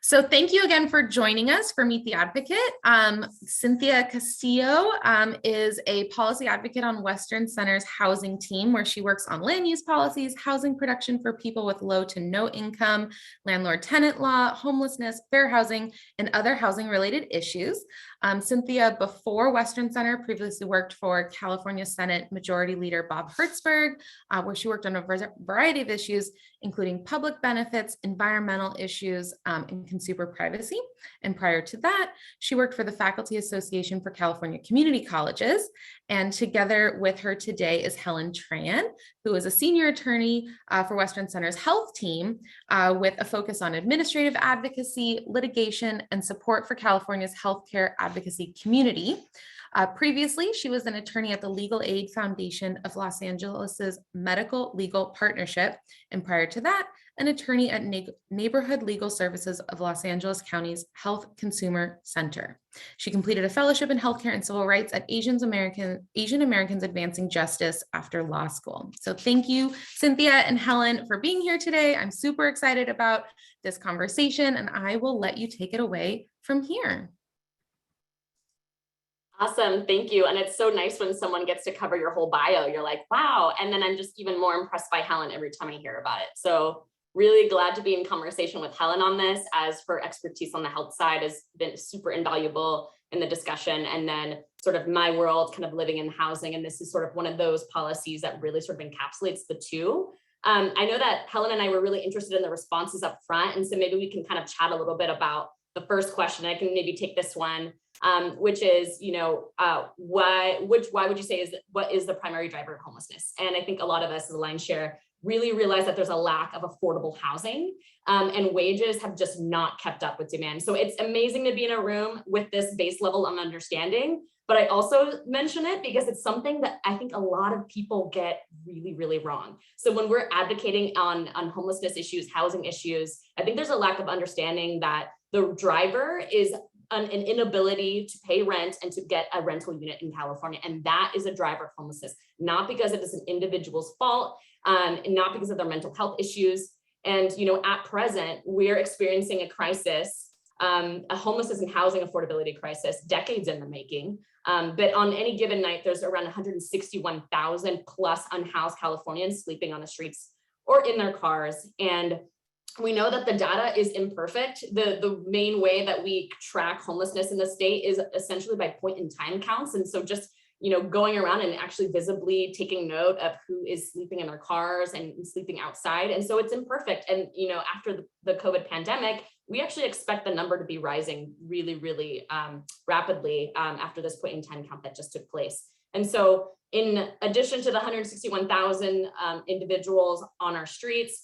So thank you again for joining us for Meet the Advocate. Cynthia Castillo is a policy advocate on Western Center's housing team, where she works on land use policies, housing production for people with low to no income, landlord-tenant law, homelessness, fair housing, and other housing-related issues. Cynthia, before Western Center, previously worked for California Senate Majority Leader Bob Hertzberg, where she worked on a variety of issues, including public benefits, environmental issues, and consumer privacy. And prior to that, she worked for the Faculty Association for California Community Colleges. And together with her today is Helen Tran, who is a senior attorney for Western Center's health team, with a focus on administrative advocacy, litigation, and support for California's healthcare advocacy community. Previously, she was an attorney at the Legal Aid Foundation of Los Angeles's Medical Legal Partnership, and prior to that, an attorney at Neighborhood Legal Services of Los Angeles County's Health Consumer Center. She completed a fellowship in healthcare and civil rights at Asian Americans Advancing Justice after law school. So thank you, Cynthia and Helen, for being here today. I'm super excited about this conversation, and I will let you take it away from here. Awesome, thank you. And it's so nice when someone gets to cover your whole bio. You're like, wow. And then I'm just even more impressed by Helen every time I hear about it. So really glad to be in conversation with Helen on this, as her expertise on the health side has been super invaluable in the discussion. And then sort of my world, kind of living in housing. And this is sort of one of those policies that really sort of encapsulates the two. I know that Helen and I were really interested in the responses up front. And so maybe we can kind of chat a little bit about the first question. I can maybe take this one, which is, why would you say what is the primary driver of homelessness? And I think a lot of us as a line share really realize that there's a lack of affordable housing, and wages have just not kept up with demand. So it's amazing to be in a room with this base level of understanding, but I also mention it because it's something that I think a lot of people get really, really wrong. So when we're advocating on homelessness issues, housing issues, I think there's a lack of understanding that the driver is an inability to pay rent and to get a rental unit in California. And that is a driver of homelessness, not because it is an individual's fault, and not because of their mental health issues. And, at present, we're experiencing a crisis, a homelessness and housing affordability crisis, decades in the making. But on any given night, there's around 161,000 plus unhoused Californians sleeping on the streets or in their cars. And we know that the data is imperfect. The main way that we track homelessness in the state is essentially by point in time counts. And so just, going around and actually visibly taking note of who is sleeping in their cars and sleeping outside. And so it's imperfect. And, after the COVID pandemic, we actually expect the number to be rising really, really rapidly after this point in time count that just took place. And so in addition to the 161,000 individuals on our streets,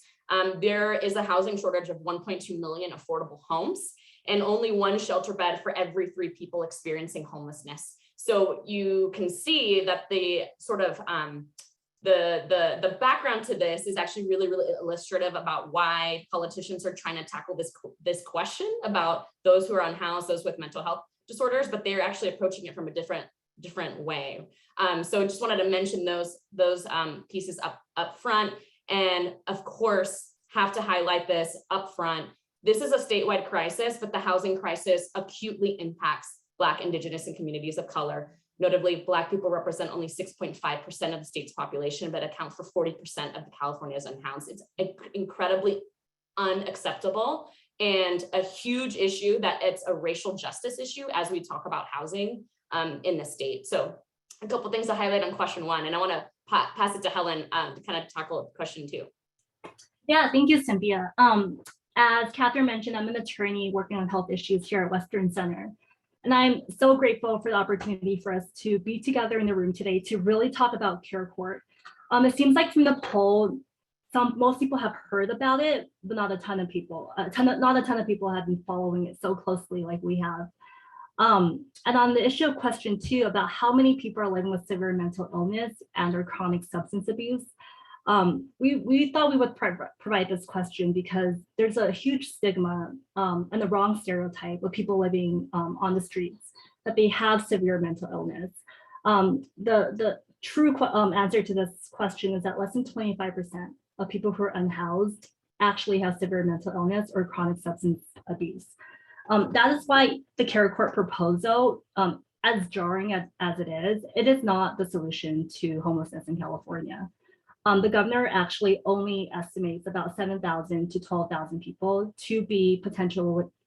there is a housing shortage of 1.2 million affordable homes and only one shelter bed for every 3 people experiencing homelessness. So you can see that the sort of the background to this is actually really, really illustrative about why politicians are trying to tackle this question about those who are unhoused, those with mental health disorders, but they're actually approaching it from a different way. So just wanted to mention those pieces up front. And of course, have to highlight this up front. This is a statewide crisis, but the housing crisis acutely impacts Black, Indigenous, and communities of color. Notably, Black people represent only 6.5% of the state's population, but account for 40% of the California's unhoused. It's incredibly unacceptable and a huge issue that it's a racial justice issue as we talk about housing in the state. So a couple things to highlight on question 1, and I want to pass it to Helen to kind of tackle question 2. Yeah, thank you, Cynthia. As Catherine mentioned, I'm an attorney working on health issues here at Western Center. And I'm so grateful for the opportunity for us to be together in the room today to really talk about Care Court. It seems like from the poll, most people have heard about it, but not a ton of people. Not a ton of people have been following it so closely like we have. And on the issue of question 2 about how many people are living with severe mental illness and or chronic substance abuse, we thought we would provide this question because there's a huge stigma and the wrong stereotype of people living on the streets that they have severe mental illness. The true answer to this question is that less than 25% of people who are unhoused actually has severe mental illness or chronic substance abuse. That is why the care court proposal, as jarring as it is not the solution to homelessness in California. The governor actually only estimates about 7,000 to 12,000 people to be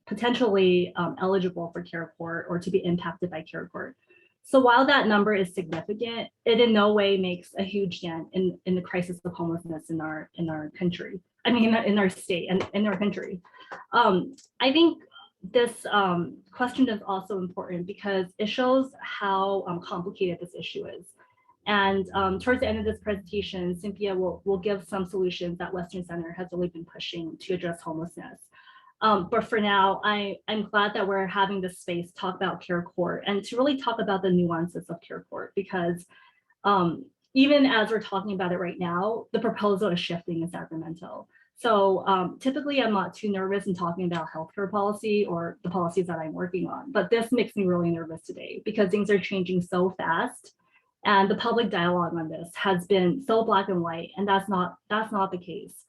potentially eligible for care court or to be impacted by care court. So while that number is significant, it in no way makes a huge dent in the crisis of homelessness in our country. I mean, in our state and in our country. I think this question is also important because it shows how complicated this issue is. And towards the end of this presentation, Cynthia will give some solutions that Western Center has really been pushing to address homelessness. But for now, I'm glad that we're having this space talk about care court and to really talk about the nuances of care court, because even as we're talking about it right now, the proposal is shifting in Sacramento. So typically I'm not too nervous in talking about healthcare policy or the policies that I'm working on, but this makes me really nervous today because things are changing so fast. And the public dialogue on this has been so black and white, and that's not the case.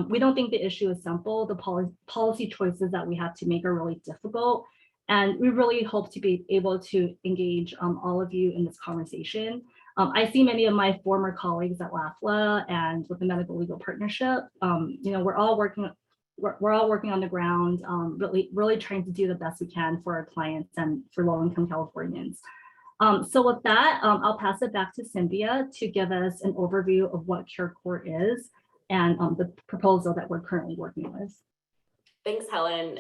We don't think the issue is simple. The policy choices that we have to make are really difficult. And we really hope to be able to engage all of you in this conversation. I see many of my former colleagues at LAFLA and with the Medical Legal Partnership. We're all working on the ground, really trying to do the best we can for our clients and for low-income Californians. So with that, I'll pass it back to Cynthia to give us an overview of what care court is and the proposal that we're currently working with. Thanks, Helen.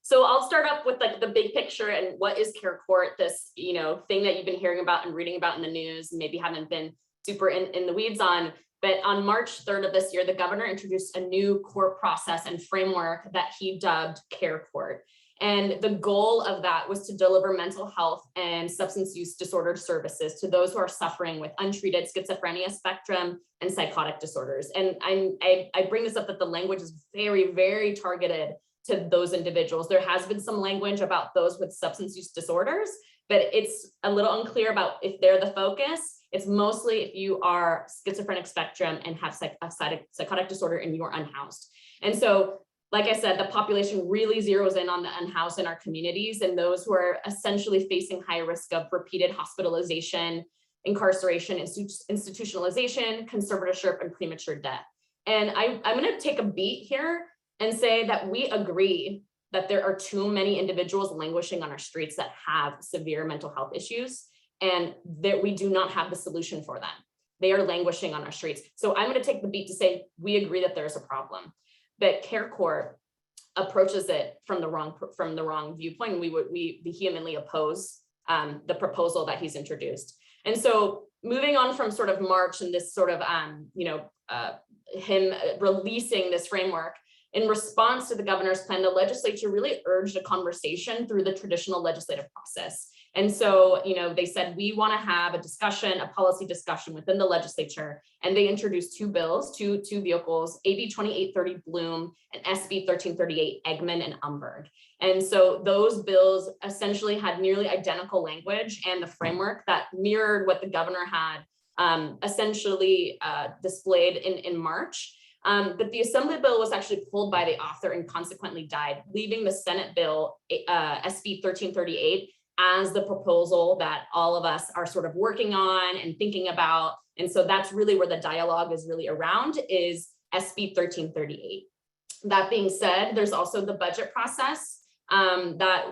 So I'll start up with like the big picture and what is care court, this thing that you've been hearing about and reading about in the news, and maybe haven't been super in the weeds on. But on March 3rd of this year, the governor introduced a new court process and framework that he dubbed care court. And the goal of that was to deliver mental health and substance use disorder services to those who are suffering with untreated schizophrenia spectrum and psychotic disorders. And I bring this up that the language is very, very targeted to those individuals. There has been some language about those with substance use disorders, but it's a little unclear about if they're the focus. It's mostly if you are schizophrenic spectrum and have psychotic disorder and you are unhoused. And so, like I said, the population really zeroes in on the unhoused in our communities and those who are essentially facing high risk of repeated hospitalization, incarceration, institutionalization, conservatorship, and premature death. And I'm going to take a beat here and say that we agree that there are too many individuals languishing on our streets that have severe mental health issues, and that we do not have the solution for them. They are languishing on our streets. So I'm going to take the beat to say we agree that there's a problem. But care court approaches it from the wrong viewpoint, and we vehemently oppose the proposal that he's introduced. And so moving on from sort of March and this sort of him releasing this framework, in response to the governor's plan, the legislature really urged a conversation through the traditional legislative process. And so, they said, we want to have a policy discussion within the legislature. And they introduced two bills, two vehicles, AB 2830 Bloom and SB 1338 Eggman and Umberg. And so those bills essentially had nearly identical language and the framework that mirrored what the governor had essentially displayed in March. But the Assembly bill was actually pulled by the author and consequently died, leaving the Senate bill, SB 1338, as the proposal that all of us are sort of working on and thinking about. And so that's really where the dialogue is really around, is SB 1338. That being said, there's also the budget process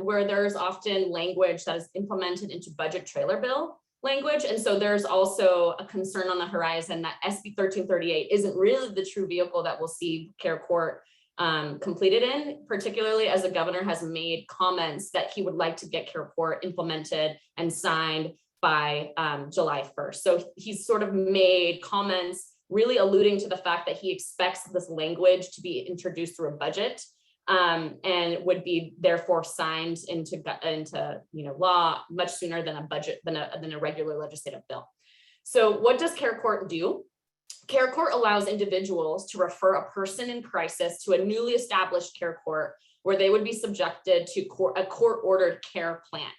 where there's often language that is implemented into budget trailer bill language. And so there's also a concern on the horizon that SB 1338 isn't really the true vehicle that we'll see care court completed in, particularly as the governor has made comments that he would like to get care court implemented and signed by July 1st. So he's sort of made comments really alluding to the fact that he expects this language to be introduced through a budget and would be therefore signed into law much sooner than a regular legislative bill. So what does care court do? Care court allows individuals to refer a person in crisis to a newly established care court where they would be subjected to a court-ordered care plan.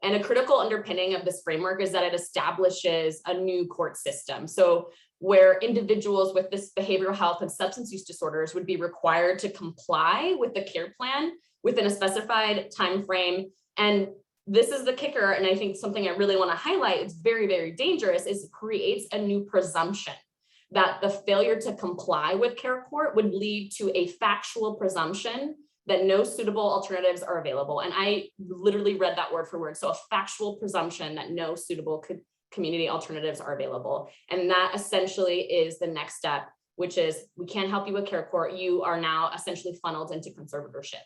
And a critical underpinning of this framework is that it establishes a new court system. So where individuals with this behavioral health and substance use disorders would be required to comply with the care plan within a specified time frame. And this is the kicker, and I think something I really want to highlight, it's very, very dangerous, is it creates a new presumption that the failure to comply with care court would lead to a factual presumption that no suitable alternatives are available. And I literally read that word for word. So a factual presumption that no suitable community alternatives are available. And that essentially is the next step, which is we can't help you with care court. You are now essentially funneled into conservatorship.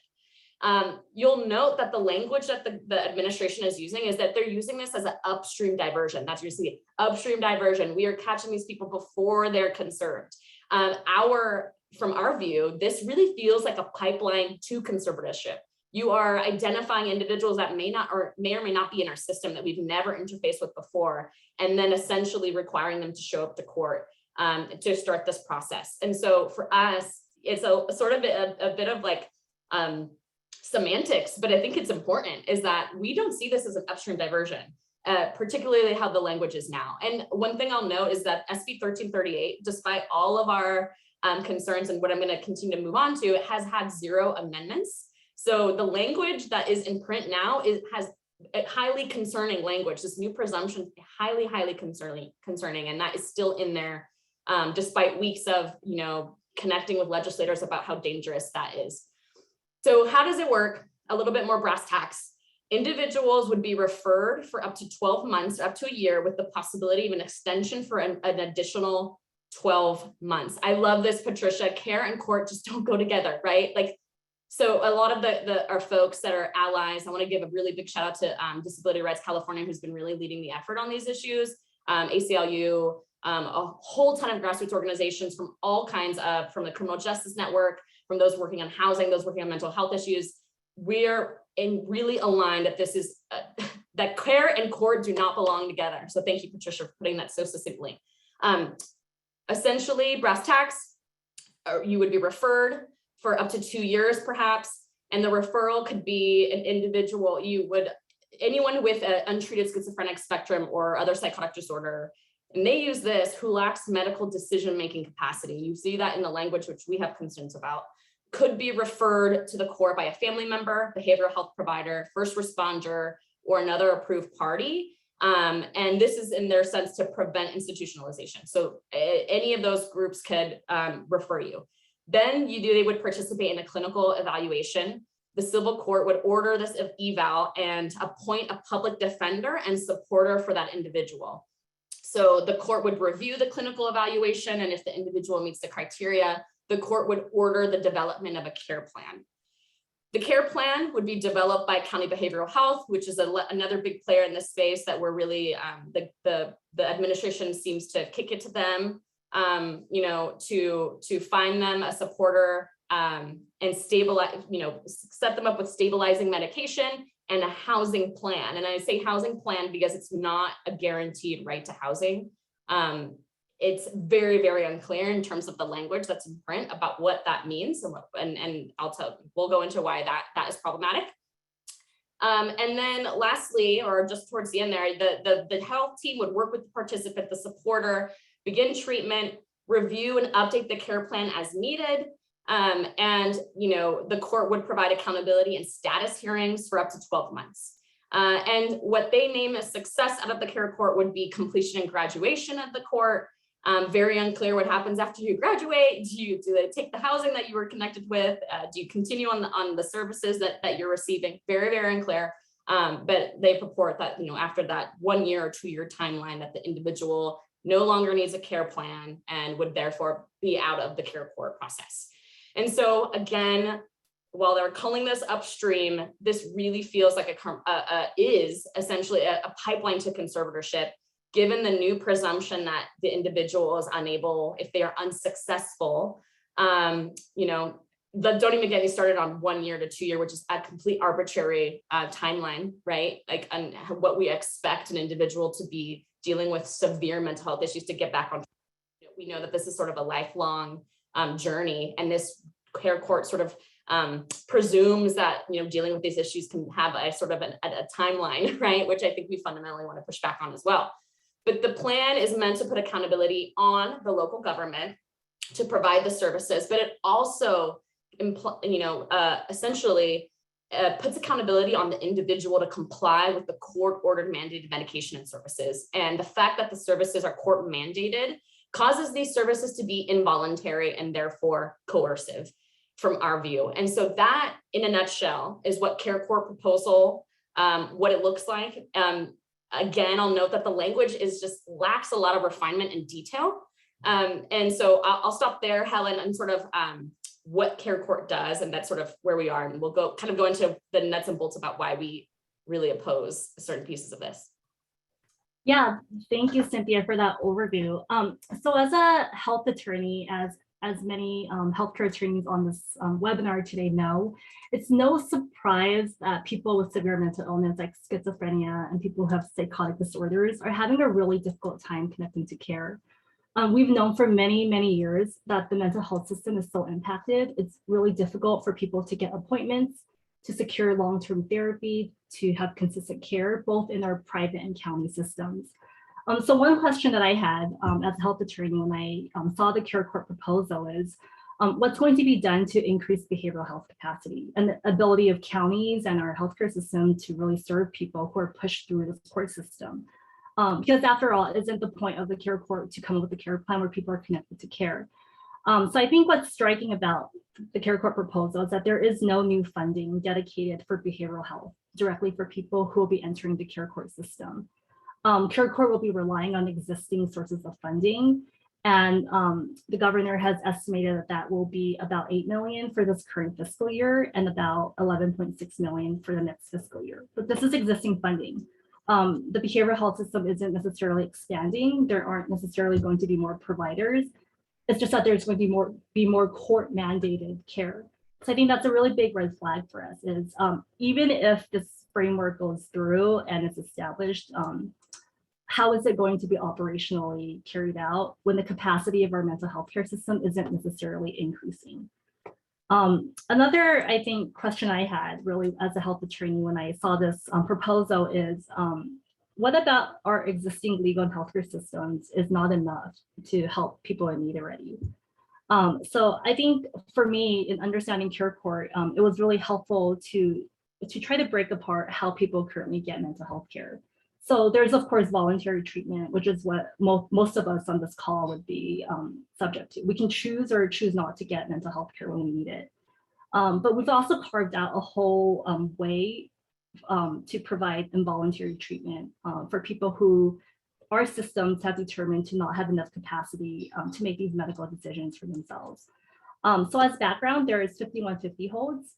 You'll note that the language that the administration is using is that they're using this as an upstream diversion. That's you see, upstream diversion. We are catching these people before they're conserved. From our view, this really feels like a pipeline to conservatorship. You are identifying individuals that may or may not be in our system that we've never interfaced with before, and then essentially requiring them to show up to court to start this process. And so for us, it's a sort of a bit of like semantics, but I think it's important, is that we don't see this as an upstream diversion, particularly how the language is now. And one thing I'll note is that SB 1338, despite all of our concerns and what I'm going to continue to move on to, it has had 0 amendments. So the language that is in print now has a highly concerning language. This new presumption, highly concerning, and that is still in there, despite weeks of connecting with legislators about how dangerous that is. So how does it work? A little bit more brass tacks. Individuals would be referred for up to 12 months, up to a year, with the possibility of an extension for an additional 12 months. I love this, Patricia. Care and court just don't go together, right? Like, so a lot of our folks that are allies, I want to give a really big shout out to Disability Rights California, who's been really leading the effort on these issues, ACLU, a whole ton of grassroots organizations from all kinds of, from the Criminal Justice Network, from those working on housing, those working on mental health issues. We're really aligned that this is, that care and court do not belong together. So thank you, Patricia, for putting that so succinctly. Essentially, brass tacks, you would be referred for up to 2 years, perhaps, and the referral could be an individual. Anyone with an untreated schizophrenic spectrum or other psychotic disorder, and they use this, who lacks medical decision-making capacity. You see that in the language, which we have concerns about, could be referred to the court by a family member, behavioral health provider, first responder, or another approved party. And this is in their sense to prevent institutionalization. So any of those groups could refer you. Then they would participate in a clinical evaluation. The civil court would order this eval and appoint a public defender and supporter for that individual. So the court would review the clinical evaluation, and if the individual meets the criteria, the court would order the development of a care plan. The care plan would be developed by County Behavioral Health, which is another big player in this space that we're really, the administration seems to kick it to them, to find them a supporter and stabilize, set them up with stabilizing medication and a housing plan. And I say housing plan because it's not a guaranteed right to housing. It's very, very unclear in terms of the language that's in print about what that means. And we'll go into why that is problematic. And then lastly, or just towards the end there, the health team would work with the participant, the supporter, begin treatment, review and update the care plan as needed. And the court would provide accountability and status hearings for up to 12 months. And what they name as success out of the care court would be completion and graduation of the court. Very unclear what happens after you graduate. Do they take the housing that you were connected with? Do you continue on the services that you're receiving? Very, very unclear. But they purport that, after that 1 year or 2 year timeline, that the individual no longer needs a care plan and would therefore be out of the care court process. And so again, while they're calling this upstream, this really feels like is essentially a pipeline to conservatorship, given the new presumption that the individual is unable, if they are unsuccessful, don't even get me started on 1 year to 2 year, which is a complete arbitrary timeline, right? Like what we expect an individual to be dealing with severe mental health issues to get back on. We know that this is sort of a lifelong journey, and this care court sort of presumes that dealing with these issues can have a sort of a timeline, right? Which I think we fundamentally want to push back on as well. But the plan is meant to put accountability on the local government to provide the services, but it also essentially puts accountability on the individual to comply with the court-ordered mandated medication and services. And the fact that the services are court-mandated causes these services to be involuntary and therefore coercive from our view. And so that, in a nutshell, is what Care Court proposal, what it looks like. Again, I'll note that the language lacks a lot of refinement and detail. And so I'll stop there, Helen, and sort of what Care Court does, and that's sort of where we are. And we'll go into the nuts and bolts about why we really oppose certain pieces of this. Yeah, thank you, Cynthia, for that overview. So as a health attorney, as many healthcare attorneys on this webinar today know, it's no surprise that people with severe mental illness like schizophrenia and people who have psychotic disorders are having a really difficult time connecting to care. We've known for many, many years that the mental health system is so impacted. It's really difficult for people to get appointments, to secure long-term therapy, to have consistent care, both in our private and county systems. So one question that I had as a health attorney when I saw the Care Court proposal is, what's going to be done to increase behavioral health capacity and the ability of counties and our healthcare system to really serve people who are pushed through the support system? Because after all, isn't the point of the Care Court to come up with a care plan where people are connected to care? So I think what's striking about the Care Court proposal is that there is no new funding dedicated for behavioral health directly for people who will be entering the Care Court system. Care Court will be relying on existing sources of funding, and the governor has estimated that will be about $8 million for this current fiscal year and about $11.6 million for the next fiscal year. But this is existing funding. The behavioral health system isn't necessarily expanding. There aren't necessarily going to be more providers. It's just that there's going to be more court mandated care. So I think that's a really big red flag for us is even if this framework goes through and it's established, how is it going to be operationally carried out when the capacity of our mental health care system isn't necessarily increasing? Another, I think, question I had really as a health attorney when I saw this proposal is, what about our existing legal and healthcare systems is not enough to help people in need already? So I think for me, in understanding Care Court, it was really helpful to try to break apart how people currently get mental health care. So there's, of course, voluntary treatment, which is what most of us on this call would be subject to. We can choose or choose not to get mental health care when we need it. But we've also carved out a whole way to provide involuntary treatment for people who our systems have determined to not have enough capacity to make these medical decisions for themselves. So as background, there is 5150 holds.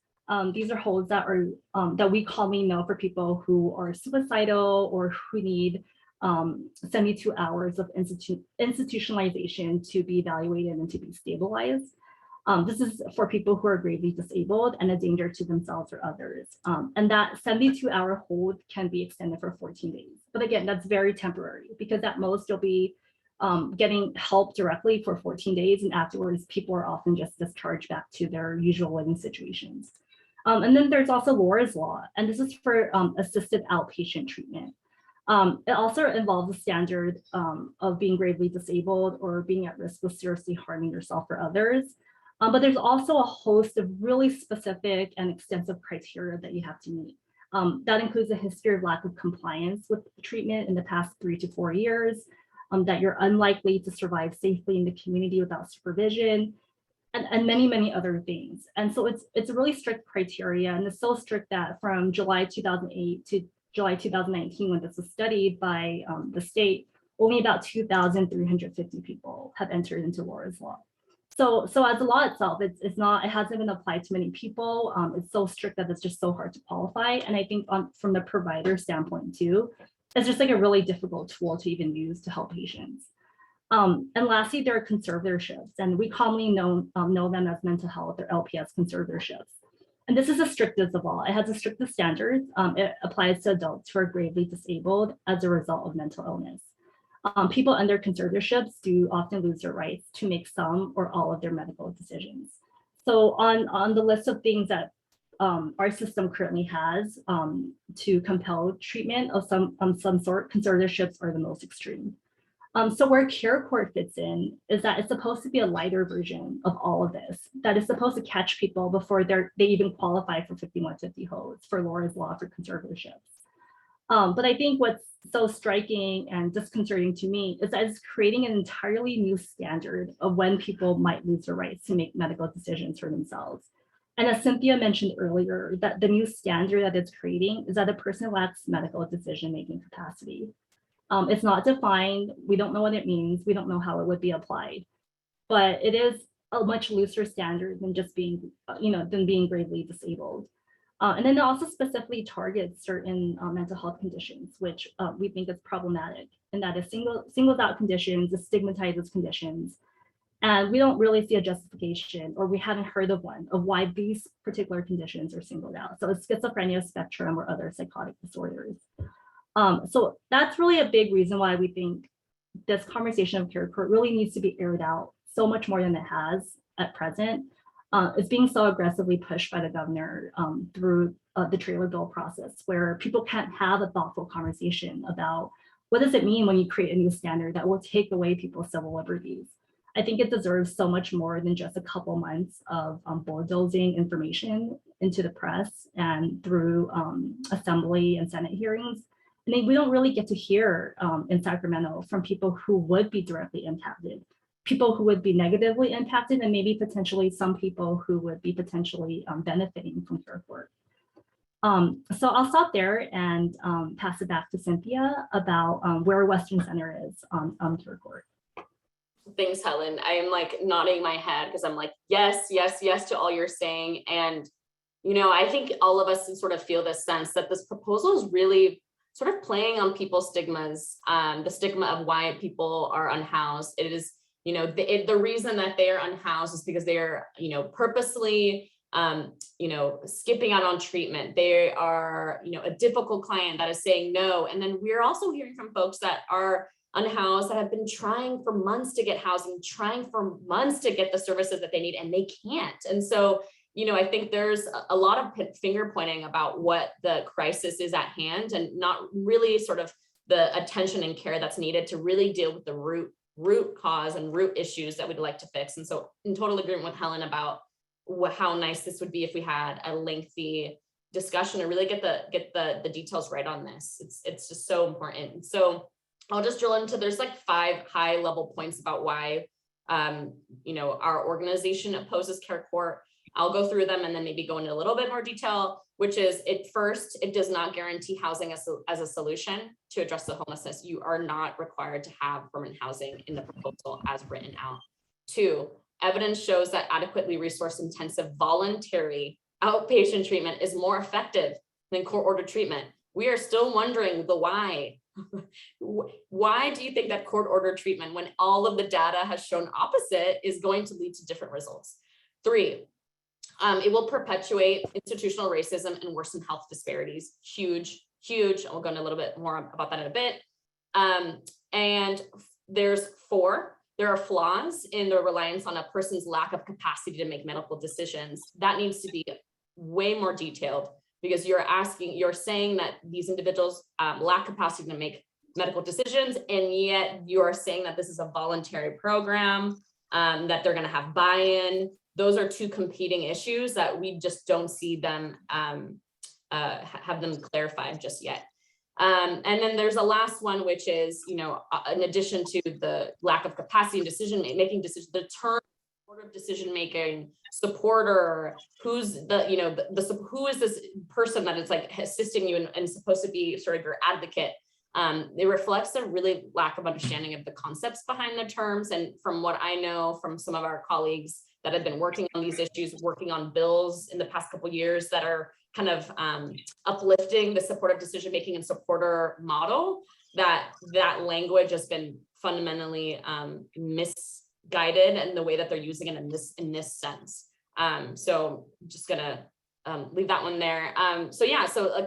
These are holds that are that we commonly know for people who are suicidal or who need 72 hours of institutionalization to be evaluated and to be stabilized. This is for people who are gravely disabled and a danger to themselves or others. And that 72-hour hold can be extended for 14 days. But again, that's very temporary because at most you'll be getting help directly for 14 days. And afterwards, people are often just discharged back to their usual living situations. And then there's also Laura's Law, and this is for assisted outpatient treatment. It also involves a standard of being gravely disabled or being at risk of seriously harming yourself or others. But there's also a host of really specific and extensive criteria that you have to meet. That includes a history of lack of compliance with treatment in the past 3 to 4 years, that you're unlikely to survive safely in the community without supervision, and many, many other things. And so it's a really strict criteria, and it's so strict that from July 2008 to July 2019, when this was studied by the state, only about 2,350 people have entered into Laura's Law. So as the law itself, it hasn't been applied to many people. It's so strict that it's just so hard to qualify. And I think from the provider standpoint too, it's just like a really difficult tool to even use to help patients. And lastly, there are conservatorships, and we commonly know them as mental health or LPS conservatorships. And this is the strictest of all. It has the strictest standards. It applies to adults who are gravely disabled as a result of mental illness. People under conservatorships do often lose their rights to make some or all of their medical decisions. So on the list of things that our system currently has to compel treatment of some sort. Conservatorships are the most extreme. So where care court fits in is that it's supposed to be a lighter version of all of this, that is supposed to catch people before they even qualify for 5150 holds, for Laura's Law, for conservatorships. But I think what's so striking and disconcerting to me is that it's creating an entirely new standard of when people might lose their rights to make medical decisions for themselves. And as Cynthia mentioned earlier, that the new standard that it's creating is that a person lacks medical decision-making capacity. It's not defined. We don't know what it means. We don't know how it would be applied, but it is a much looser standard than just being, than being gravely disabled. And then it also specifically targets certain mental health conditions, which we think is problematic, and that is singles out conditions, it stigmatizes conditions. And we don't really see a justification, or we haven't heard of one, of why these particular conditions are singled out. So it's schizophrenia spectrum or other psychotic disorders. So that's really a big reason why we think this conversation of care court really needs to be aired out so much more than it has at present. It's being so aggressively pushed by the governor through the trailer bill process, where people can't have a thoughtful conversation about what does it mean when you create a new standard that will take away people's civil liberties. I think it deserves so much more than just a couple months of bulldozing information into the press and through assembly and Senate hearings. I think we don't really get to hear in Sacramento from people who would be directly impacted, people who would be negatively impacted, and maybe potentially some people who would be potentially benefiting from care court. So I'll stop there and pass it back to Cynthia about where Western Center is on care court. Thanks, Helen. I am like nodding my head because I'm like, yes, yes, yes to all you're saying. And, I think all of us sort of feel this sense that this proposal is really sort of playing on people's stigmas, the stigma of why people are unhoused. It is, the reason that they are unhoused is because they are, purposely, skipping out on treatment. They are, a difficult client that is saying no. And then we're also hearing from folks that are unhoused that have been trying for months to get housing, trying for months to get the services that they need, and they can't. And so, I think there's a lot of finger pointing about what the crisis is at hand, and not really sort of the attention and care that's needed to really deal with the root cause and root issues that we'd like to fix. And so in total agreement with Helen about how nice this would be if we had a lengthy discussion and really get the details right on this. It's just so important. So I'll just drill into, there's like 5 high level points about why, our organization opposes care court. I'll go through them and then maybe go into a little bit more detail, which is it does not guarantee housing as a solution to address the homelessness. You are not required to have permanent housing in the proposal as written out. 2, evidence shows that adequately resource intensive voluntary outpatient treatment is more effective than court-ordered treatment. We are still wondering the why. Why do you think that court-ordered treatment, when all of the data has shown opposite, is going to lead to different results? 3, it will perpetuate institutional racism and worsen health disparities. Huge. I'll go into a little bit more about that in a bit. And there's 4, there are flaws in the reliance on a person's lack of capacity to make medical decisions. That needs to be way more detailed, because you're saying that these individuals lack capacity to make medical decisions, and yet you're saying that this is a voluntary program, that they're going to have buy-in. Those are 2 competing issues that we just don't see them have them clarified just yet. And then there's a last one, which is, in addition to the lack of capacity in decision-making, the term supportive decision-making, supporter, who's who is this person that is like assisting you and supposed to be sort of your advocate? It reflects a really lack of understanding of the concepts behind the terms. And from what I know from some of our colleagues that have been working on these issues, working on bills in the past couple of years that are kind of uplifting the supportive decision-making and supporter model, that language has been fundamentally misguided in the way that they're using it in this sense. So I'm just gonna leave that one there. So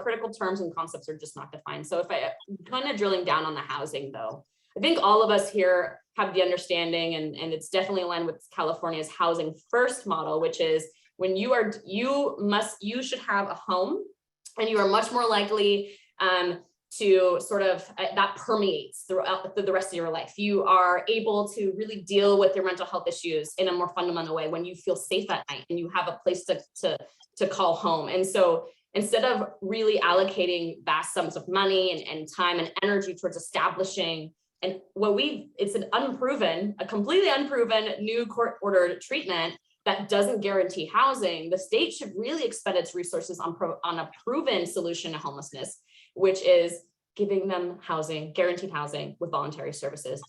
critical terms and concepts are just not defined. So if I kind of drilling down on the housing though, I think all of us here have the understanding, and it's definitely aligned with California's housing first model, which is when you should have a home, and you are much more likely to sort of, that permeates through the rest of your life. You are able to really deal with your mental health issues in a more fundamental way when you feel safe at night and you have a place to call home. And so instead of really allocating vast sums of money and time and energy towards establishing, and it's a completely unproven new court-ordered treatment that doesn't guarantee housing, the state should really expend its resources on a proven solution to homelessness, which is giving them housing, guaranteed housing with voluntary services.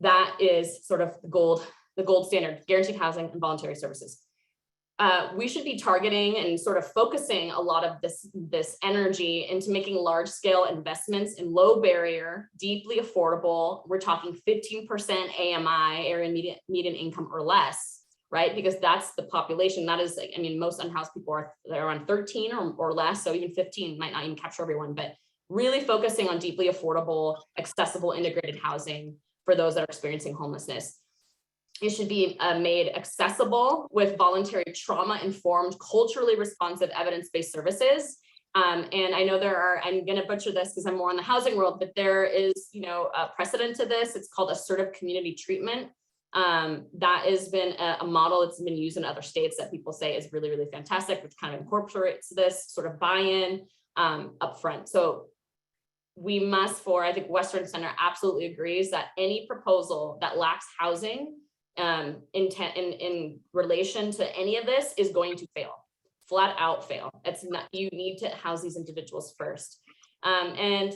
That is sort of the gold standard, guaranteed housing and voluntary services. We should be targeting and sort of focusing a lot of this energy into making large scale investments in low barrier, deeply affordable. We're talking 15% AMI, area median income or less, right? Because that's the population. That is, I mean, most unhoused people are around 13 or less. So even 15 might not even capture everyone, but really focusing on deeply affordable, accessible, integrated housing for those that are experiencing homelessness. It should be made accessible with voluntary trauma-informed, culturally responsive, evidence-based services. And I know I'm gonna butcher this because I'm more in the housing world, but there is, a precedent to this. It's called assertive community treatment. That has been a model that's been used in other states that people say is really, really fantastic, which kind of incorporates this sort of buy-in upfront. So we must, I think Western Center absolutely agrees that any proposal that lacks housing in relation to any of this is going to fail, flat out fail. It's not, you need to house these individuals first. And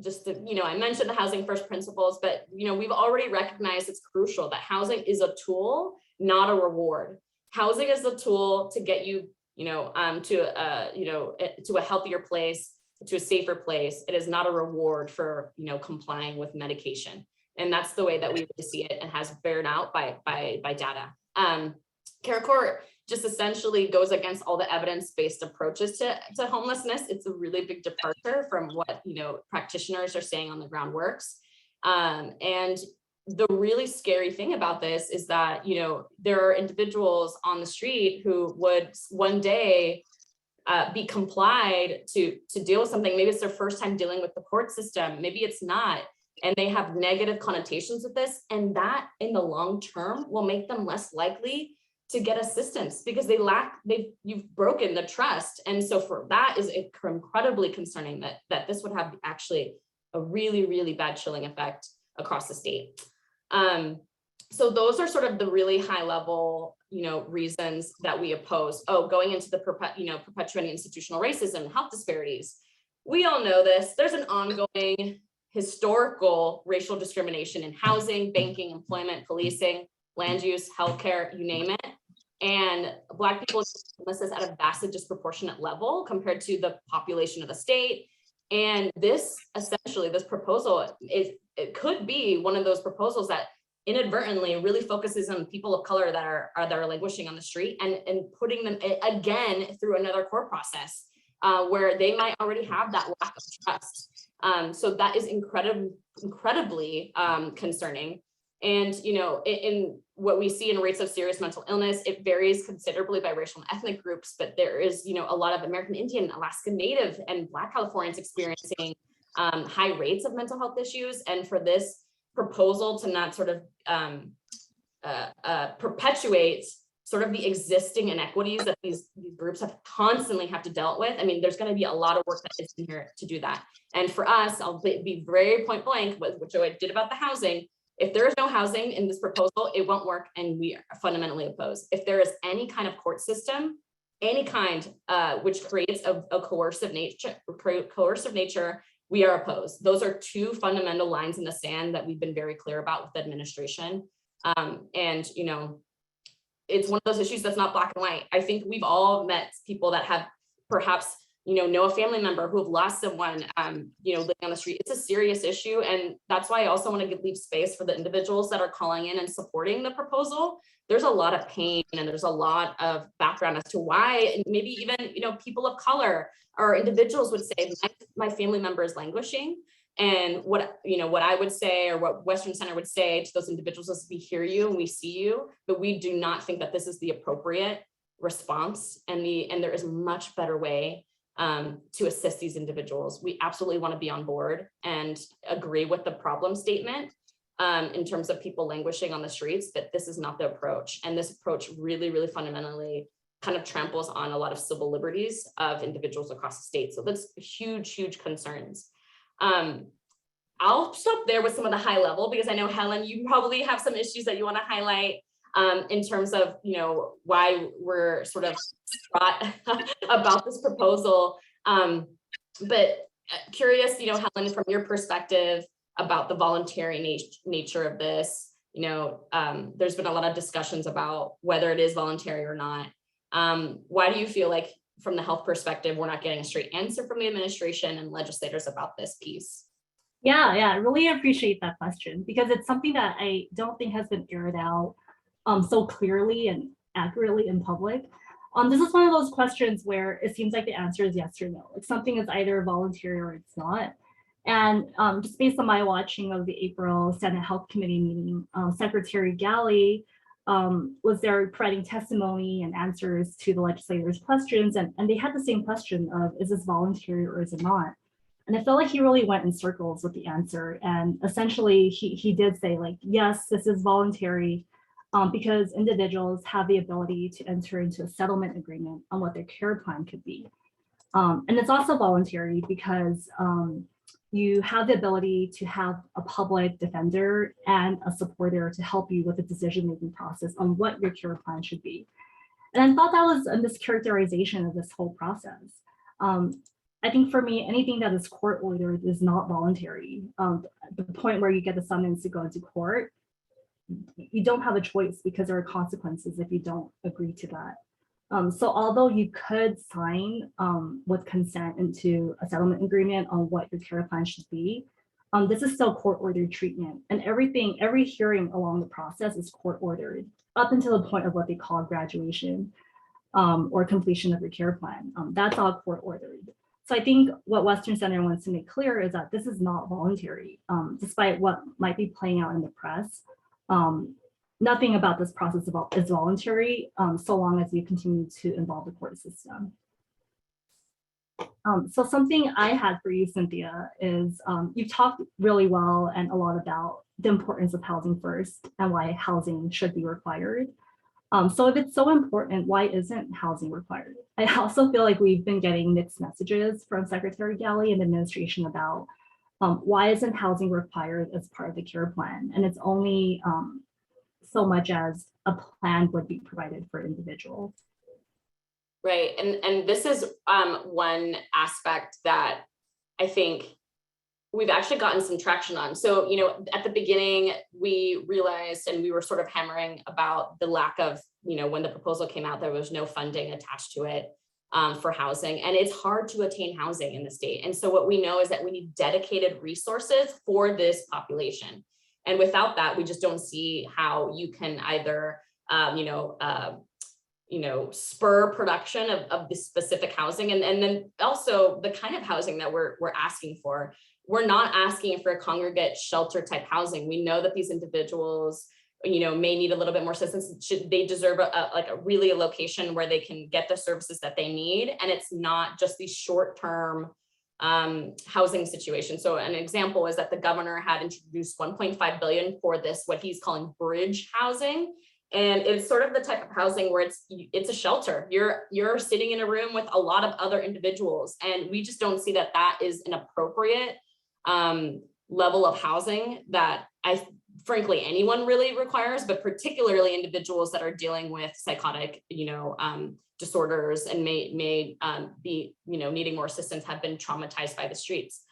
just to, I mentioned the housing first principles, but we've already recognized it's crucial that housing is a tool, not a reward. Housing is a tool to get you, to a healthier place, to a safer place. It is not a reward for, complying with medication. And that's the way that we really see it and has borne out by data. CARICORT just essentially goes against all the evidence-based approaches to homelessness. It's a really big departure from what practitioners are saying on the ground works. And the really scary thing about this is that there are individuals on the street who would one day be complied to deal with something. Maybe it's their first time dealing with the court system. Maybe it's not. And they have negative connotations with this. And that in the long term will make them less likely to get assistance because you've broken the trust. And so for that is incredibly concerning that this would have actually a really, really bad chilling effect across the state. So those are sort of the really high level, reasons that we oppose. Going into the perpetuating institutional racism and health disparities. We all know this. There's an ongoing historical racial discrimination in housing, banking, employment, policing, land use, healthcare, you name it. And Black people homelessness at a vastly disproportionate level compared to the population of the state. And this proposal it could be one of those proposals that inadvertently really focuses on people of color that are languishing on the street and putting them again through another court process where they might already have that lack of trust. So that is incredibly concerning. And, in what we see in rates of serious mental illness, it varies considerably by racial and ethnic groups, but there is, a lot of American Indian, Alaska Native, and Black Californians experiencing high rates of mental health issues. And for this proposal to not sort of perpetuate sort of the existing inequities that these groups constantly have to deal with. I mean, there's going to be a lot of work that is in here to do that. And for us, I'll be very point blank, which I did about the housing. If there is no housing in this proposal, it won't work, and we are fundamentally opposed. If there is any kind of court system, any kind which creates a coercive nature, we are opposed. Those are two fundamental lines in the sand that we've been very clear about with the administration. And it's one of those issues that's not black and white. I think we've all met people that have perhaps know a family member who have lost someone, living on the street. It's a serious issue. And that's why I also want to leave space for the individuals that are calling in and supporting the proposal. There's a lot of pain and there's a lot of background as to why, and maybe even, people of color or individuals would say, my family member is languishing. And what I would say, or what Western Center would say to those individuals is, we hear you and we see you, but we do not think that this is the appropriate response, and there is a much better way to assist these individuals. We absolutely want to be on board and agree with the problem statement in terms of people languishing on the streets, but this is not the approach. And this approach really, really fundamentally kind of tramples on a lot of civil liberties of individuals across the state. So that's huge, huge concerns. I'll stop there with some of the high level, because I know, Helen, you probably have some issues that you want to highlight in terms of, why we're sort of about this proposal. But curious, Helen, from your perspective about the voluntary nature of this, there's been a lot of discussions about whether it is voluntary or not. Why do you feel like, from the health perspective, we're not getting a straight answer from the administration and legislators about this piece? Yeah, I really appreciate that question, because it's something that I don't think has been aired out so clearly and accurately in public. This is one of those questions where it seems like the answer is yes or no. Like, something is either voluntary or it's not. And just based on my watching of the April Senate Health Committee meeting, Secretary Galley was there providing testimony and answers to the legislators' questions. And they had the same question of, is this voluntary or is it not? And I felt like he really went in circles with the answer. And essentially, he did say, like, yes, this is voluntary because individuals have the ability to enter into a settlement agreement on what their care plan could be. And it's also voluntary because you have the ability to have a public defender and a supporter to help you with the decision-making process on what your care plan should be. And I thought that was a mischaracterization of this whole process. I think for me, anything that is court ordered is not voluntary. The point where you get the summons to go into court, you don't have a choice because there are consequences if you don't agree to that. So although you could sign with consent into a settlement agreement on what your care plan should be, this is still court-ordered treatment. And every hearing along the process is court-ordered up until the point of what they call graduation or completion of your care plan. That's all court-ordered. So I think what Western Center wants to make clear is that this is not voluntary, despite what might be playing out in the press. Nothing about this process is voluntary, so long as you continue to involve the court system. So something I had for you, Cynthia, is you've talked really well and a lot about the importance of housing first and why housing should be required. So if it's so important, why isn't housing required? I also feel like we've been getting mixed messages from Secretary Galley and the administration about why isn't housing required as part of the care plan? And it's only so much as a plan would be provided for individuals. Right, and this is one aspect that I think we've actually gotten some traction on. So, at the beginning, we realized, and we were sort of hammering about the lack of, when the proposal came out, there was no funding attached to it for housing, and it's hard to attain housing in the state. And so what we know is that we need dedicated resources for this population. And without that, we just don't see how you can either, spur production of this specific housing. And then also the kind of housing that we're asking for. We're not asking for a congregate shelter type housing. We know that these individuals, may need a little bit more assistance. They deserve a location where they can get the services that they need. And it's not just these short-term housing situation. So an example is that the governor had introduced $1.5 billion for this, what he's calling bridge housing. And it's sort of the type of housing where it's a shelter. You're sitting in a room with a lot of other individuals. And we just don't see that is an appropriate level of housing that frankly, anyone really requires, but particularly individuals that are dealing with psychotic, disorders and may be, needing more assistance, have been traumatized by the streets.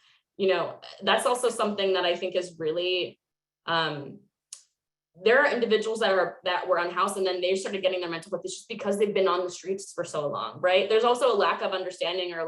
That's also something that I think is really, there are individuals that were unhoused and then they started getting their mental health issues because they've been on the streets for so long, right? There's also a lack of understanding or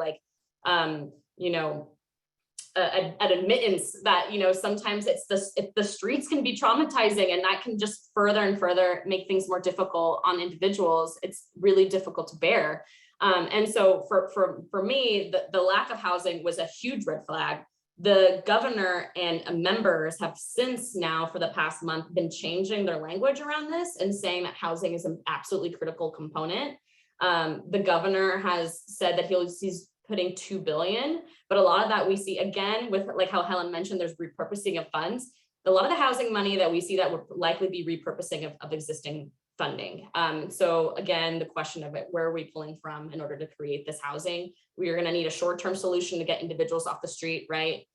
an admittance that, sometimes the streets can be traumatizing, and that can just further and further make things more difficult on individuals. It's really difficult to bear. And so for me, the lack of housing was a huge red flag. The governor and members have since now, for the past month, been changing their language around this and saying that housing is an absolutely critical component. The governor has said that he's putting $2 billion, but a lot of that we see again with like how Helen mentioned, there's repurposing of funds. A lot of the housing money that we see that would likely be repurposing of existing funding. So again, the question of it, where are we pulling from in order to create this housing? We are going to need a short-term solution to get individuals off the street, right?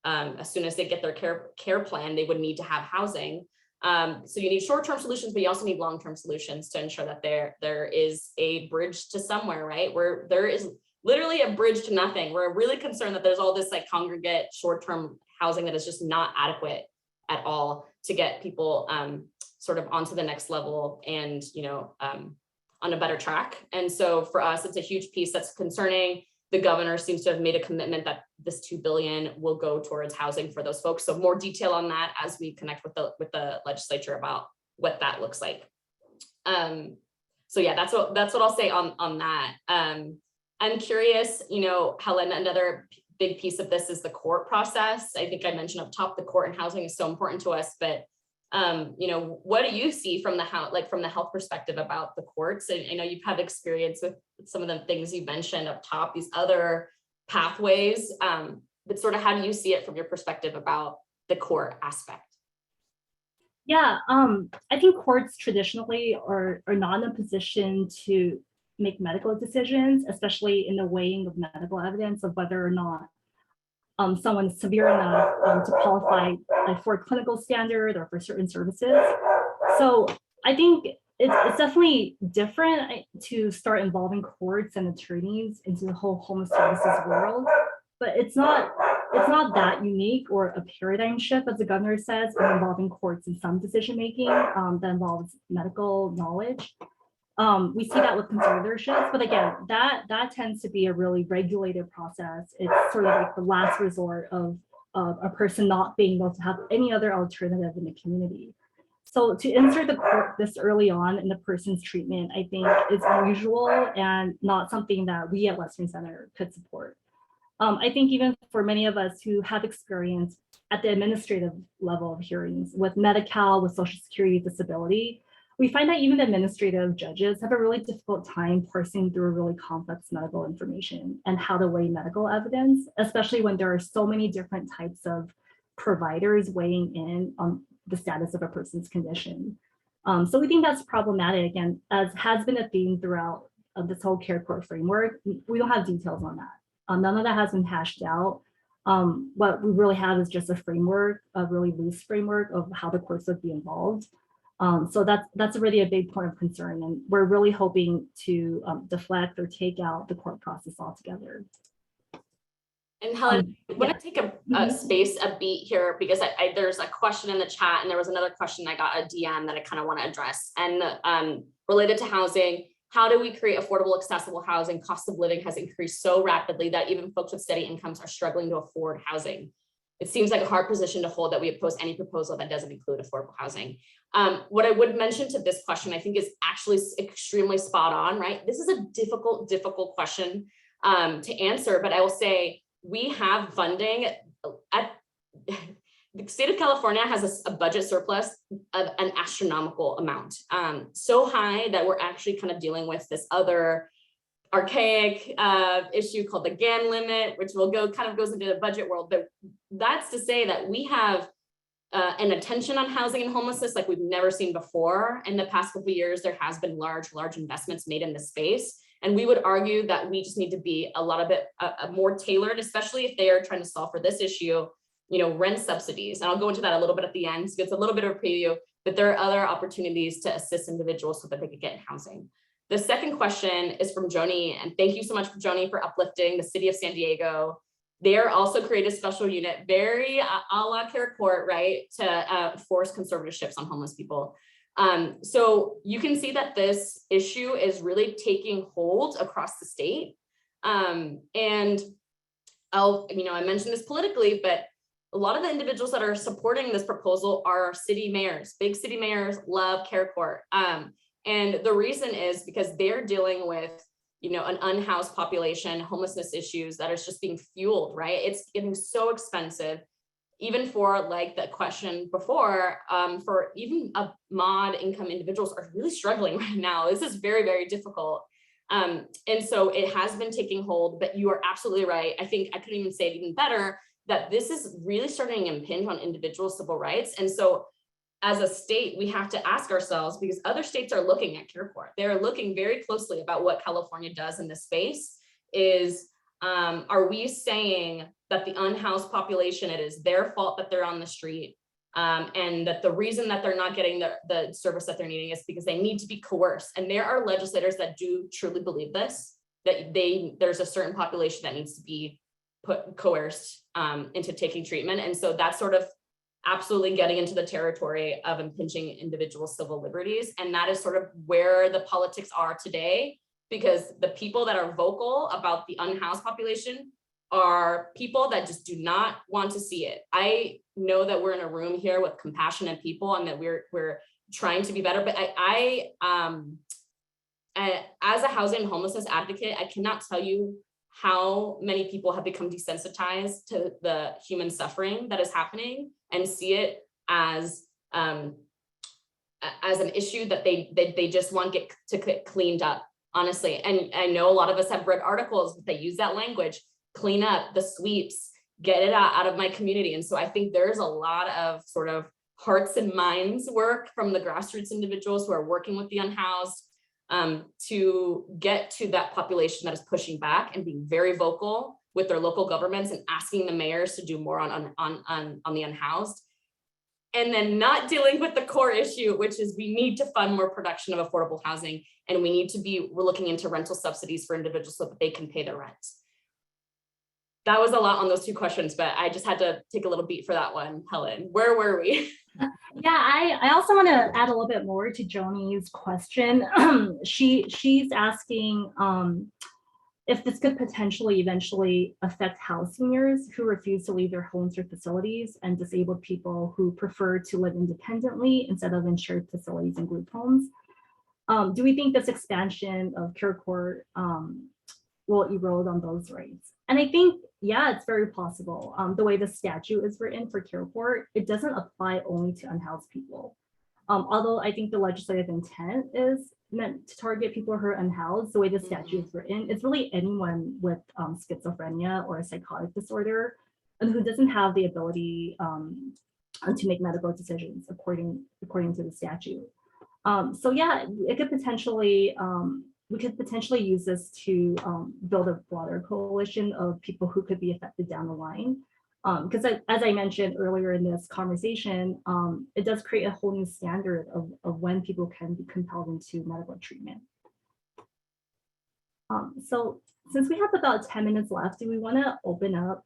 As soon as they get their care plan, they would need to have housing. So you need short-term solutions, but you also need long-term solutions to ensure that there is a bridge to somewhere, right? Where there is literally a bridge to nothing. We're really concerned that there's all this like congregate short-term housing that is just not adequate at all to get people sort of onto the next level and, on a better track. And so for us, it's a huge piece that's concerning. The governor seems to have made a commitment that this $2 billion will go towards housing for those folks. So more detail on that as we connect with the legislature about what that looks like. So yeah, that's what I'll say on that. I'm curious, Helen, another big piece of this is the court process. I think I mentioned up top, the court and housing is so important to us, but what do you see from the health perspective about the courts? And I know you've had experience with some of the things you mentioned up top, these other pathways, but sort of how do you see it from your perspective about the court aspect? Yeah, I think courts traditionally are not in a position to make medical decisions, especially in the weighing of medical evidence of whether or not someone is severe enough to qualify for a clinical standard or for certain services. So I think it's definitely different to start involving courts and attorneys into the whole homeless services world, but it's not that unique or a paradigm shift, as the governor says, in involving courts in some decision making that involves medical knowledge. We see that with conservatorships, but again, that tends to be a really regulated process. It's sort of like the last resort of a person not being able to have any other alternative in the community. So to insert the court this early on in the person's treatment, I think is unusual and not something that we at Western Center could support. I think even for many of us who have experience at the administrative level of hearings with Medi-Cal, with Social Security, disability, we find that even administrative judges have a really difficult time parsing through really complex medical information and how to weigh medical evidence, especially when there are so many different types of providers weighing in on the status of a person's condition. So we think that's problematic, and as has been a theme throughout this whole care court framework, we don't have details on that. None of that has been hashed out. What we really have is just a framework, a really loose framework of how the courts would be involved. So that's really a big point of concern, and we're really hoping to deflect or take out the court process altogether. And Helen, I want to take a beat here because there's a question in the chat, and there was another question I got a DM that I kind of want to address, and related to housing. How do we create affordable, accessible housing? Cost of living has increased so rapidly that even folks with steady incomes are struggling to afford housing. It seems like a hard position to hold that we oppose any proposal that doesn't include affordable housing. What I would mention to this question, I think, is actually extremely spot on, right? This is a difficult question to answer, but I will say we have funding at the state of California has a budget surplus of an astronomical amount, so high that we're actually kind of dealing with this other archaic issue called the GAN limit, which goes into the budget world. But that's to say that we have an attention on housing and homelessness like we've never seen before. In the past couple of years, there has been large investments made in this space. And we would argue that we just need to be a lot of it more tailored, especially if they are trying to solve for this issue, rent subsidies. And I'll go into that a little bit at the end. So it's a little bit of a preview, but there are other opportunities to assist individuals so that they could get housing. The second question is from Joni, and thank you so much, Joni, for uplifting the city of San Diego. They are also created a special unit, very a la Care Court, right, to force conservatorships on homeless people. So you can see that this issue is really taking hold across the state. And I mentioned this politically, but a lot of the individuals that are supporting this proposal are city mayors. Big city mayors love Care Court. And the reason is because they're dealing with, an unhoused population, homelessness issues that is just being fueled, right? It's getting so expensive, even for like the question before, for even a mod income individuals are really struggling right now. This is very, very difficult. And so it has been taking hold, but you are absolutely right. I think I could even say it even better, that this is really starting to impinge on individual civil rights. And so as a state, we have to ask ourselves, because other states are looking at care court, they're looking very closely about what California does in this space, is are we saying that the unhoused population, it is their fault that they're on the street, and that the reason that they're not getting the service that they're needing is because they need to be coerced? And there are legislators that do truly believe this, that there's a certain population that needs to be coerced into taking treatment. And so that's sort of absolutely getting into the territory of impinging individual civil liberties. And that is sort of where the politics are today, because the people that are vocal about the unhoused population are people that just do not want to see it. I know that we're in a room here with compassionate people and that we're trying to be better, but as a housing and homelessness advocate, I cannot tell you how many people have become desensitized to the human suffering that is happening and see it as an issue that they just want to get cleaned up, honestly. And I know a lot of us have read articles that they use that language, clean up, the sweeps, get it out of my community. And so I think there's a lot of sort of hearts and minds work from the grassroots individuals who are working with the unhoused, to get to that population that is pushing back and being very vocal with their local governments and asking the mayors to do more on the unhoused, and then not dealing with the core issue, which is we need to fund more production of affordable housing, and we're looking into rental subsidies for individuals so that they can pay their rent. That was a lot on those two questions, but I just had to take a little beat for that one. Helen, where were we? Yeah, I also want to add a little bit more to Joni's question. She's asking if this could potentially eventually affect house seniors who refuse to leave their homes or facilities, and disabled people who prefer to live independently instead of in shared facilities and group homes. Do we think this expansion of care court will erode on those rights? And I think, yeah, it's very possible. The way the statute is written for care court, it doesn't apply only to unhoused people. Although I think the legislative intent is meant to target people who are unhoused, the way the statute is written, it's really anyone with schizophrenia or a psychotic disorder and who doesn't have the ability to make medical decisions according to the statute. So yeah, it could potentially, we could potentially use this to build a broader coalition of people who could be affected down the line. Because as I mentioned earlier in this conversation, it does create a whole new standard of when people can be compelled into medical treatment. So since we have about 10 minutes left, do we want to open up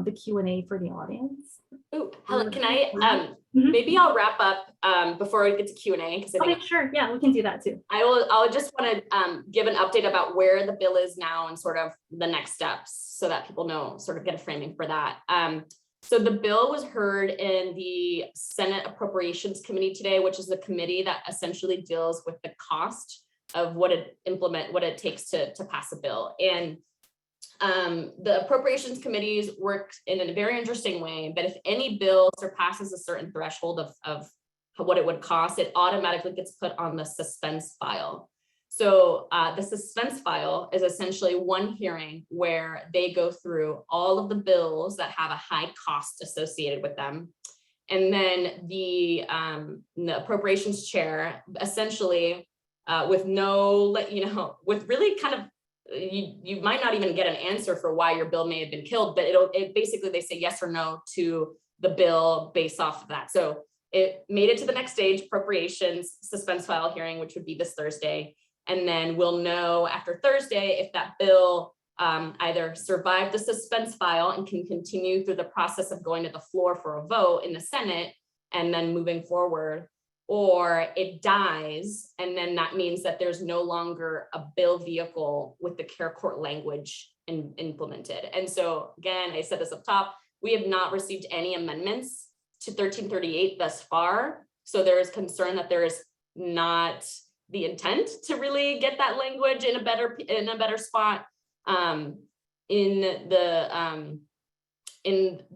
the Q&A for the audience? Oh, Helen, can I, maybe I'll wrap up before we get to Q&A. Because okay, sure, yeah, we can do that too. I'll just want to give an update about where the bill is now and sort of the next steps so that people know, sort of get a framing for that. So the bill was heard in the Senate Appropriations Committee today, which is the committee that essentially deals with the cost of what it takes to pass a bill. And the appropriations committees work in a very interesting way, but if any bill surpasses a certain threshold of what it would cost, it automatically gets put on the suspense file. So the suspense file is essentially one hearing where they go through all of the bills that have a high cost associated with them. And then the appropriations chair essentially with really kind of, you might not even get an answer for why your bill may have been killed, but it basically they say yes or no to the bill based off of that. So it made it to the next stage, appropriations suspense file hearing, which would be this Thursday. And then we'll know after Thursday if that bill either survived the suspense file and can continue through the process of going to the floor for a vote in the Senate and then moving forward, or it dies, and then that means that there's no longer a bill vehicle with the care court language implemented. And so again, I said this up top, we have not received any amendments to 1338 thus far. So there is concern that there is not the intent to really get that language in a better spot, in the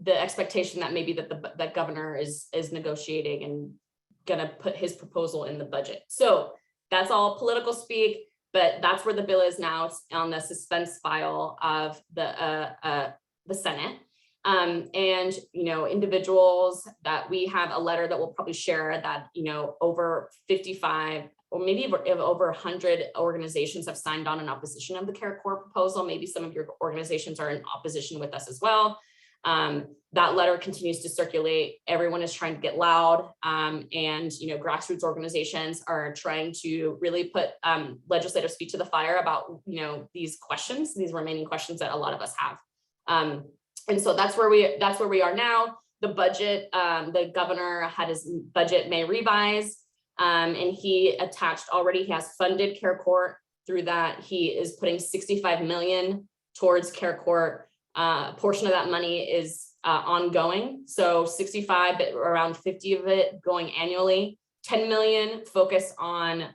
expectation that maybe that governor is negotiating and gonna put his proposal in the budget. So that's all political speak. But that's where the bill is now. It's on the suspense file of the Senate. And, you know, individuals that we have a letter that we'll probably share that, you know, over 55 or maybe over 100 organizations have signed on in opposition of the CareCorps proposal. Maybe some of your organizations are in opposition with us as well. That letter continues to circulate. Everyone is trying to get loud, and you know, grassroots organizations are trying to really put legislative feet to the fire about, you know, these questions, these remaining questions that a lot of us have. And so that's where we are now. The budget, the governor had his budget May revise, and he attached already. He has funded CareCorps through that. He is putting 65 million towards CareCorps. A portion of that money is ongoing. So 65, but around 50 of it going annually. 10 million focus on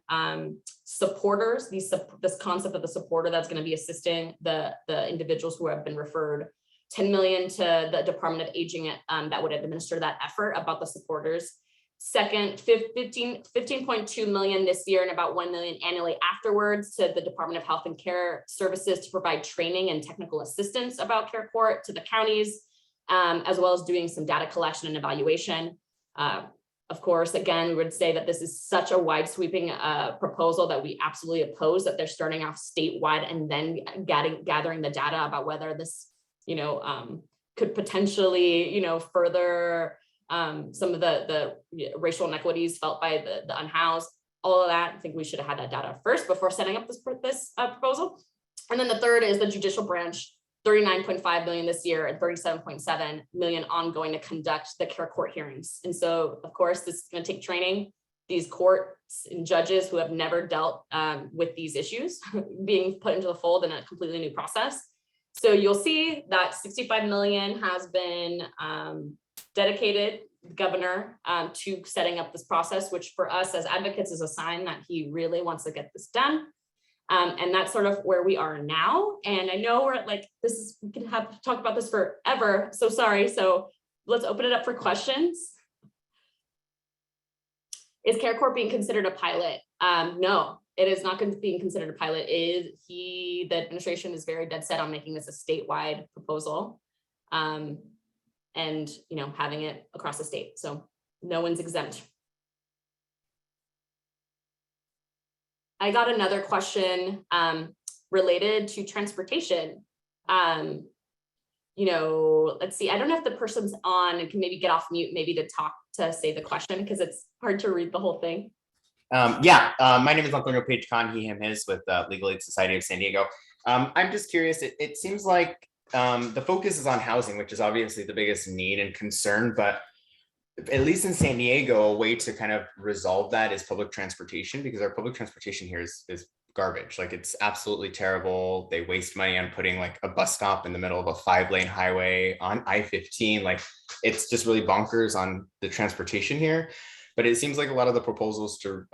supporters, this concept of the supporter that's going to be assisting the individuals who have been referred. 10 million to the Department of Aging that would administer that effort about the supporters. Second, 15.2 million this year and about 1 million annually afterwards to the Department of Health and Care Services to provide training and technical assistance about CareCorps to the counties, as well as doing some data collection and evaluation. Of course, again, we would say that this is such a wide sweeping proposal that we absolutely oppose, that they're starting off statewide and then gathering the data about whether this, you know, could potentially, you know, further some of the racial inequities felt by the unhoused, all of that. I think we should have had that data first before setting up this proposal. And then the third is the judicial branch, 39.5 million this year and 37.7 million ongoing to conduct the CareCorps hearings. And so, of course, this is going to take training. These courts and judges who have never dealt with these issues being put into the fold in a completely new process. So you'll see that 65 million has been dedicated, the governor, to setting up this process, which for us as advocates is a sign that he really wants to get this done. And that's sort of where we are now. And I know we're like, we can have talk about this forever. So sorry. So let's open it up for questions. Is CareCorps being considered a pilot? No, it is not being considered a pilot. The administration is very dead set on making this a statewide proposal. And, you know, having it across the state. So no one's exempt. I got another question related to transportation. You know, let's see, I don't know if the person's on and can maybe get off mute, maybe to say the question, because it's hard to read the whole thing. My name is Antonio Page Khan, he, him, his, with Legal Aid Society of San Diego. I'm just curious, it seems like the focus is on housing, which is obviously the biggest need and concern, but at least in San Diego, a way to kind of resolve that is public transportation, because our public transportation here is garbage. Like, it's absolutely terrible. They waste money on putting like a bus stop in the middle of a 5-lane highway on I-15. Like, it's just really bonkers on the transportation here. But it seems like a lot of the proposals to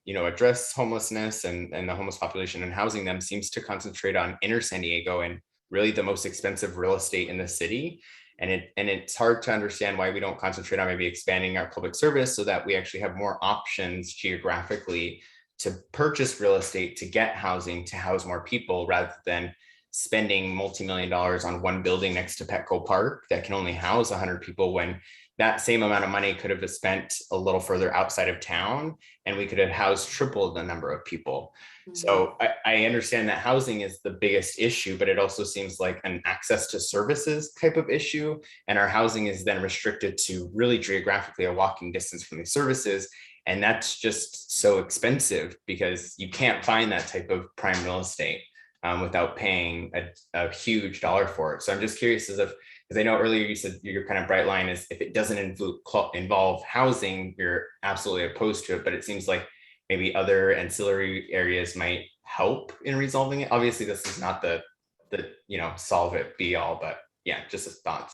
you know, address homelessness and the homeless population and housing them seems to concentrate on inner San Diego and really the most expensive real estate in the city. And it's hard to understand why we don't concentrate on maybe expanding our public service so that we actually have more options geographically to purchase real estate, to get housing, to house more people, rather than spending multi-million dollars on one building next to Petco Park that can only house 100 people, when that same amount of money could have been spent a little further outside of town and we could have housed triple the number of people. Mm-hmm. So I understand that housing is the biggest issue, but it also seems like an access to services type of issue. And our housing is then restricted to really geographically a walking distance from these services. And that's just so expensive because you can't find that type of prime real estate without paying a huge dollar for it. So I'm just curious because I know earlier you said your kind of bright line is if it doesn't involve housing, you're absolutely opposed to it. But it seems like maybe other ancillary areas might help in resolving it. Obviously, this is not the you know, solve it be all, but yeah, just a thought.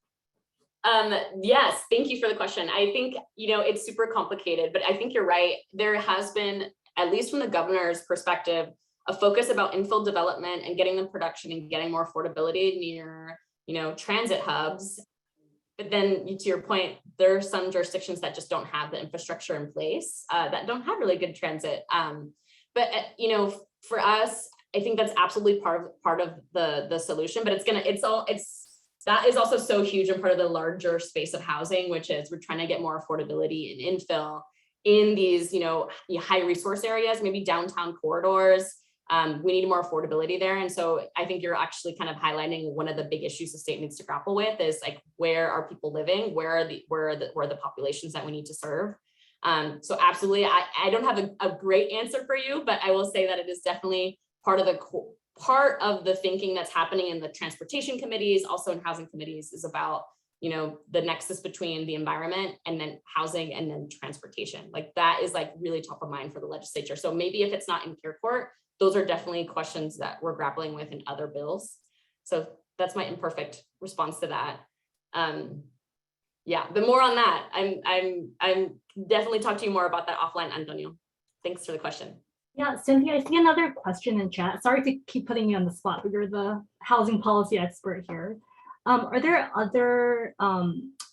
Yes, thank you for the question. I think, you know, it's super complicated, but I think you're right. There has been, at least from the governor's perspective, a focus about infill development and getting the production and getting more affordability near, you know, transit hubs. But then to your point, there are some jurisdictions that just don't have the infrastructure in place, that don't have really good transit. But, you know, for us, I think that's absolutely part of the solution, but that is also so huge and part of the larger space of housing, which is we're trying to get more affordability and infill in these, high resource areas, maybe downtown corridors. We need more affordability there. And so I think you're actually kind of highlighting one of the big issues the state needs to grapple with is like, where are people living? Where are the populations that we need to serve? So absolutely, I don't have a great answer for you, but I will say that it is definitely part of the thinking that's happening in the transportation committees, also in housing committees, is about, the nexus between the environment and then housing and then transportation. Like that is like really top of mind for the legislature. So maybe if it's not in Care Court, those are definitely questions that we're grappling with in other bills. So that's my imperfect response to that. Yeah, but more on that. I'm definitely talk to you more about that offline, Antonio. Thanks for the question. Yeah, Cynthia, I see another question in chat. Sorry to keep putting you on the spot, but you're the housing policy expert here. Are there other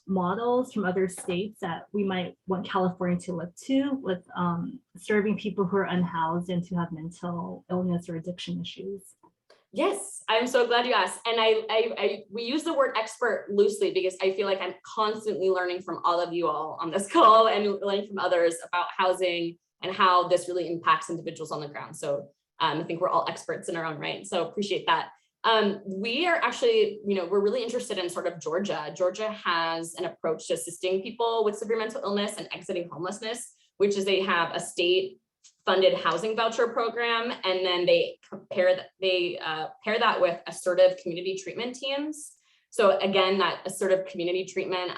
models from other states that we might want California to look to with serving people who are unhoused and who have mental illness or addiction issues? Yes, I'm so glad you asked. And we use the word expert loosely because I feel like I'm constantly learning from all of you all on this call and learning from others about housing and how this really impacts individuals on the ground. So I think we're all experts in our own right. So appreciate that. We are actually, we're really interested in sort of Georgia. Georgia has an approach to assisting people with severe mental illness and exiting homelessness, which is they have a state funded housing voucher program, and then they pair that with assertive community treatment teams. So again, that assertive community treatment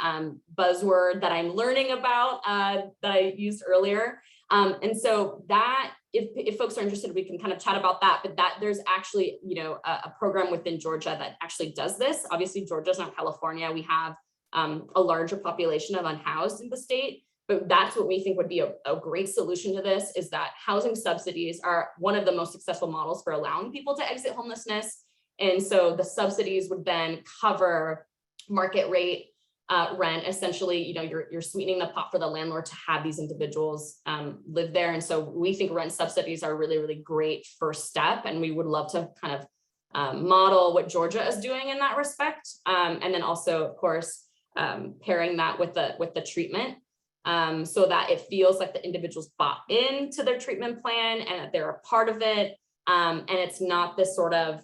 buzzword that I'm learning about that I used earlier. And so that if folks are interested, we can kind of chat about that, but that there's actually, a program within Georgia that actually does this. Obviously, Georgia's not California. We have a larger population of unhoused in the state, but that's what we think would be a great solution to this, is that housing subsidies are one of the most successful models for allowing people to exit homelessness. And so the subsidies would then cover market rate rent. Essentially, you're sweetening the pot for the landlord to have these individuals live there. And so we think rent subsidies are a really, really great first step. And we would love to kind of model what Georgia is doing in that respect. And then also, of course, pairing that with the treatment so that it feels like the individuals bought into their treatment plan and that they're a part of it. And it's not this sort of,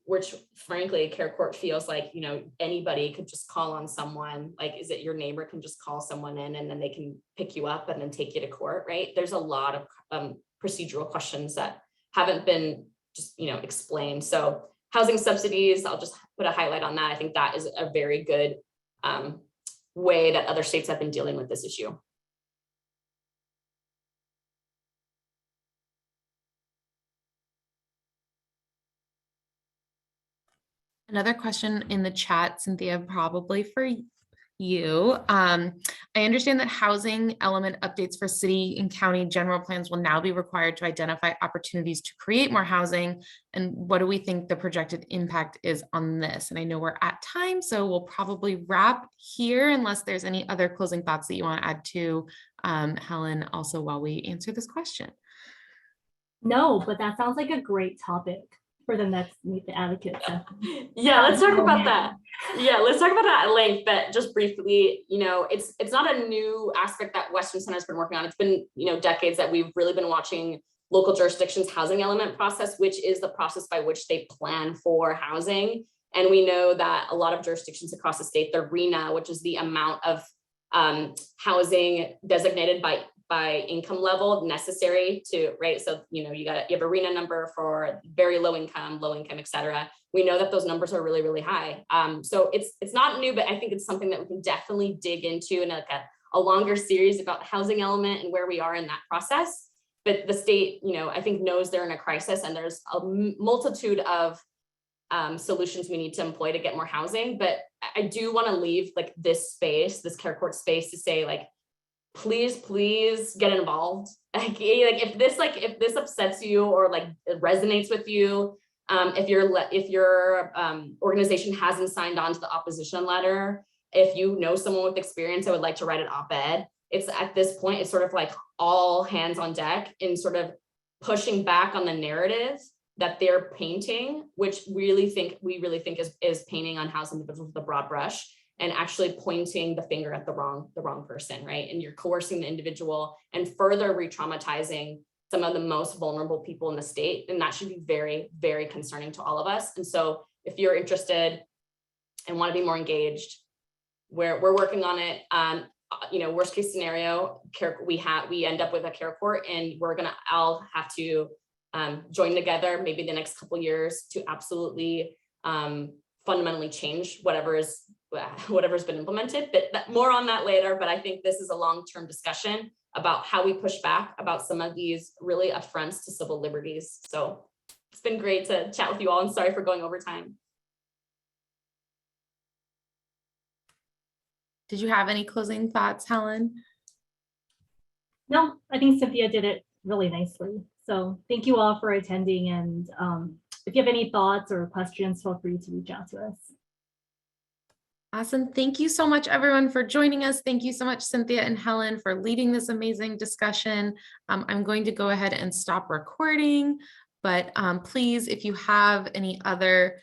which frankly, Care Court feels like, anybody could just call on someone, like, is it your neighbor can just call someone in and then they can pick you up and then take you to court, right? There's a lot of procedural questions that haven't been just, explained. So housing subsidies, I'll just put a highlight on that. I think that is a very good way that other states have been dealing with this issue. Another question in the chat, Cynthia, probably for you. I understand that housing element updates for city and county general plans will now be required to identify opportunities to create more housing. And what do we think the projected impact is on this? And I know we're at time, so we'll probably wrap here unless there's any other closing thoughts that you want to add to Helen, also while we answer this question. No, but that sounds like a great topic for the next Meet the Advocate session. Yeah, let's talk about that. Yeah, let's talk about that at length, but just briefly, it's not a new aspect that Western Center has been working on. It's been, decades that we've really been watching local jurisdictions' housing element process, which is the process by which they plan for housing. And we know that a lot of jurisdictions across the state, the RENA, which is the amount of housing designated by income level necessary to, right? So, you have a RENA number for very low income, et cetera. We know that those numbers are really, really high. So it's not new, but I think it's something that we can definitely dig into in like a longer series about the housing element and where we are in that process. But the state, I think knows they're in a crisis and there's a multitude of solutions we need to employ to get more housing. But I do want to leave like this space, this Care Court space to say like, please get involved. Like if this upsets you or like it resonates with you, if your organization hasn't signed on to the opposition letter, if you know someone with experience that would like to write an op-ed, it's at this point, it's sort of like all hands on deck in sort of pushing back on the narrative that they're painting, which we really think is painting on housed individuals with a broad brush, and actually pointing the finger at the wrong person, right? And you're coercing the individual and further re-traumatizing some of the most vulnerable people in the state. And that should be very, very concerning to all of us. And so if you're interested and want to be more engaged, we're working on it. Worst case scenario, we end up with a care court, and we're gonna all have to join together maybe the next couple years to absolutely fundamentally change whatever's been implemented. But more on that later. But I think this is a long-term discussion about how we push back about some of these really affronts to civil liberties. So it's been great to chat with you all, and sorry for going over time. Did you have any closing thoughts, Helen? No, I think Cynthia did it really nicely. So thank you all for attending. And if you have any thoughts or questions, feel free to reach out to us. Awesome. Thank you so much, everyone, for joining us. Thank you so much, Cynthia and Helen, for leading this amazing discussion. I'm going to go ahead and stop recording, but please, if you have any other